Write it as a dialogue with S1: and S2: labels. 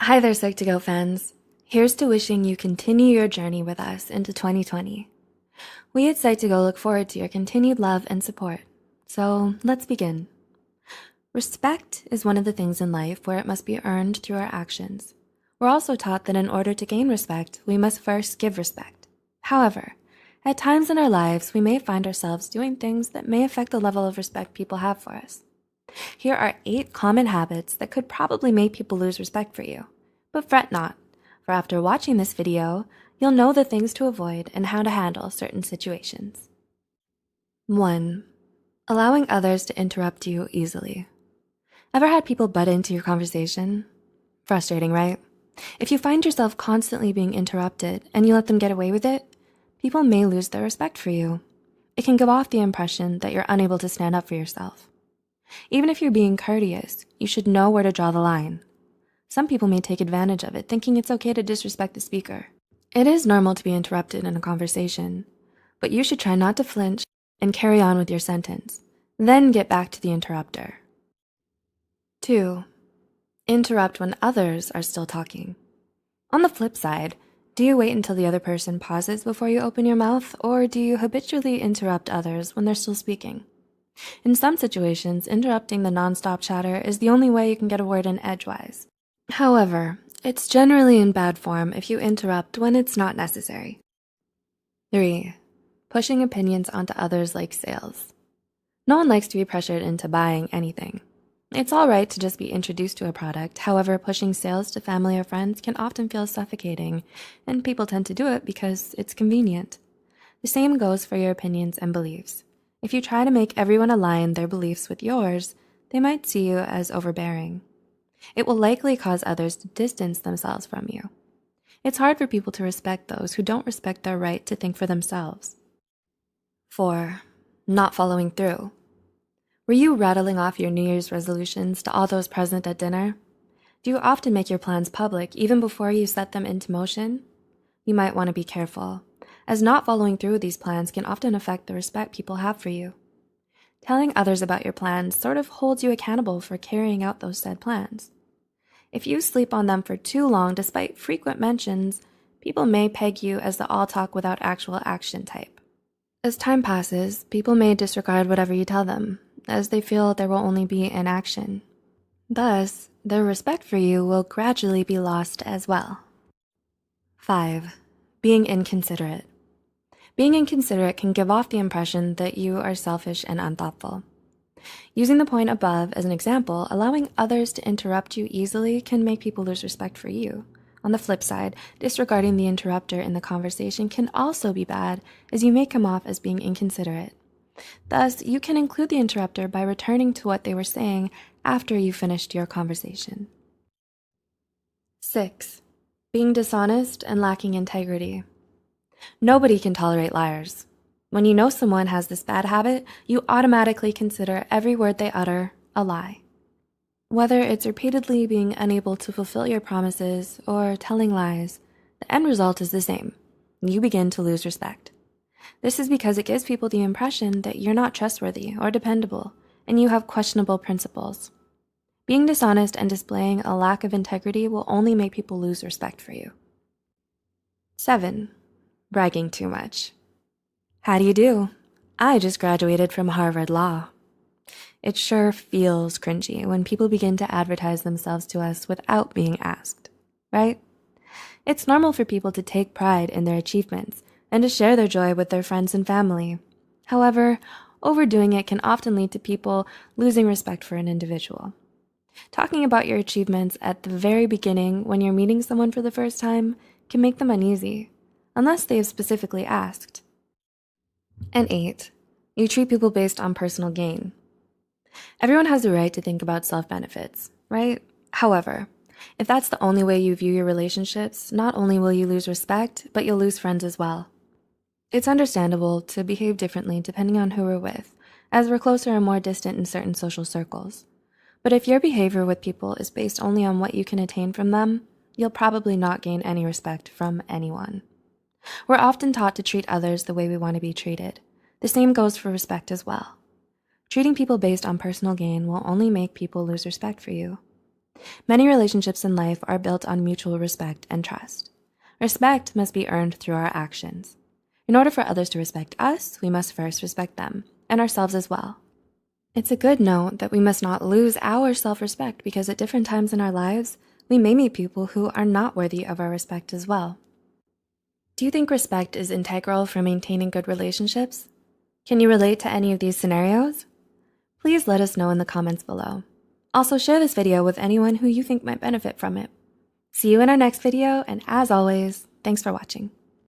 S1: Hi there, Psych2Go fans. Here's to wishing you continue your journey with us into 2020. We at Psych2Go look forward to your continued love and support. So let's begin. Respect is one of the things in life where it must be earned through our actions. We're also taught that in order to gain respect, we must first give respect. However, at times in our lives, we may find ourselves doing things that may affect the level of respect people have for us. Here are 8 common habits that could probably make people lose respect for you. But fret not, for after watching this video, you'll know the things to avoid and how to handle certain situations. 1. Allowing others to interrupt you easily. Ever had people butt into your conversation? Frustrating, right? If you find yourself constantly being interrupted and you let them get away with it, people may lose their respect for you. It can give off the impression that you're unable to stand up for yourself. Even if you're being courteous, you should know where to draw the line. Some people may take advantage of it, thinking it's okay to disrespect the speaker. It is normal to be interrupted in a conversation, but you should try not to flinch and carry on with your sentence, then get back to the interrupter. 2. Interrupt when others are still talking. On the flip side, do you wait until the other person pauses before you open your mouth, or do you habitually interrupt others when they're still speaking? In some situations, interrupting the nonstop chatter is the only way you can get a word in edgewise. However, it's generally in bad form if you interrupt when it's not necessary. 3. Pushing opinions onto others like sales. No one likes to be pressured into buying anything. It's all right to just be introduced to a product. However, pushing sales to family or friends can often feel suffocating, and people tend to do it because it's convenient. The same goes for your opinions and beliefs. If you try to make everyone align their beliefs with yours, they might see you as overbearing. It will likely cause others to distance themselves from you. It's hard for people to respect those who don't respect their right to think for themselves. 4. Not following through. Were you rattling off your New Year's resolutions to all those present at dinner? Do you often make your plans public even before you set them into motion? You might want to be careful, as not following through with these plans can often affect the respect people have for you. Telling others about your plans sort of holds you accountable for carrying out those said plans. If you sleep on them for too long despite frequent mentions, people may peg you as the all talk without actual action type. As time passes, people may disregard whatever you tell them, as they feel there will only be inaction. Thus, their respect for you will gradually be lost as well. 5. Being inconsiderate. Being inconsiderate can give off the impression that you are selfish and unthoughtful. Using the point above as an example, allowing others to interrupt you easily can make people lose respect for you. On the flip side, disregarding the interrupter in the conversation can also be bad, as you may come off as being inconsiderate. Thus, you can include the interrupter by returning to what they were saying after you finished your conversation. 6. Being dishonest and lacking integrity. Nobody can tolerate liars. When you know someone has this bad habit, you automatically consider every word they utter a lie. Whether it's repeatedly being unable to fulfill your promises or telling lies, the end result is the same. You begin to lose respect. This is because it gives people the impression that you're not trustworthy or dependable, and you have questionable principles. Being dishonest and displaying a lack of integrity will only make people lose respect for you. 7. Bragging too much. How do you do? I just graduated from Harvard Law. It sure feels cringy when people begin to advertise themselves to us without being asked, right? It's normal for people to take pride in their achievements and to share their joy with their friends and family. However, overdoing it can often lead to people losing respect for an individual. Talking about your achievements at the very beginning when you're meeting someone for the first time can make them uneasy, unless they have specifically asked. And 8. You treat people based on personal gain. Everyone has the right to think about self-benefits, right? However, if that's the only way you view your relationships, not only will you lose respect, but you'll lose friends as well. It's understandable to behave differently depending on who we're with, as we're closer and more distant in certain social circles. But if your behavior with people is based only on what you can attain from them, you'll probably not gain any respect from anyone. We're often taught to treat others the way we want to be treated. The same goes for respect as well. Treating people based on personal gain will only make people lose respect for you. Many relationships in life are built on mutual respect and trust. Respect must be earned through our actions. In order for others to respect us, we must first respect them, and ourselves as well. It's a good note that we must not lose our self-respect because at different times in our lives, we may meet people who are not worthy of our respect as well. Do you think respect is integral for maintaining good relationships? Can you relate to any of these scenarios? Please let us know in the comments below. Also, share this video with anyone who you think might benefit from it. See you in our next video, and as always, thanks for watching.